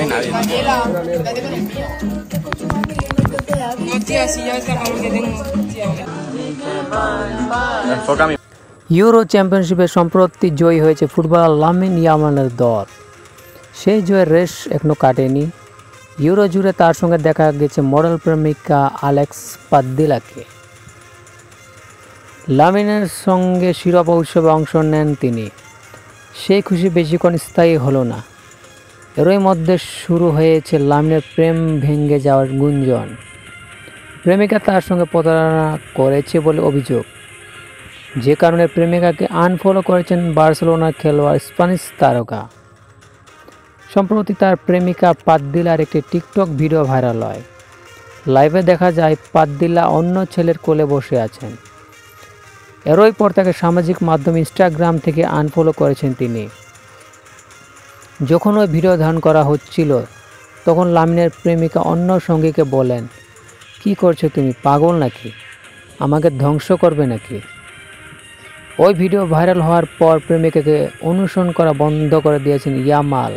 hay nadie. No, tía, si ya está como que tengo. Enfócame. Euro চ্যাম্পিয়নশিপে সম্প্রতি জয়ী হয়েছে footballer Lamine ইয়ামালের দল। সেই জয়ের রেশ এখনও কাটেনি। ইউরো জুড়ে তার সঙ্গে দেখা গেছে মডেল প্রেমিকা আলেক্স পাদ্দিলাকে। লামিনের সঙ্গে শিরোপা উৎসবে অংশ নেন তিনি। সেই খুশি বেশিক্ষণ স্থায়ী হলো না। এরই মধ্যে শুরু হয়েছে লামিনের প্রেম ভেঙে যাওয়ার গুঞ্জন। প্রেমিকা তার সঙ্গে প্রতারণা করেছে বলে অভিযোগ, যে কারণে প্রেমিকাকে আনফলো করেছেন বার্সেলোনার খেলোয়াড় স্প্যানিশ তারকা। সম্প্রতি তার প্রেমিকা পাদ্দিলার একটি টিকটক ভিডিও ভাইরাল হয়। লাইভে দেখা যায় পাদ্দিলা অন্য ছেলের কোলে বসে আছেন। এরই পর তাকে সামাজিক মাধ্যম ইনস্টাগ্রাম থেকে আনফলো করেছেন তিনি। যখন ওই ভিডিও ধারণ করা হচ্ছিল তখন লামিনের প্রেমিকা অন্য সঙ্গীকে বলেন, কি করছো তুমি, পাগল নাকি? আমাকে ধ্বংস করবে নাকি? ওই ভিডিও ভাইরাল হওয়ার পর প্রেমিকাকে অনুসরণ করা বন্ধ করে দিয়েছেন ইয়ামাল।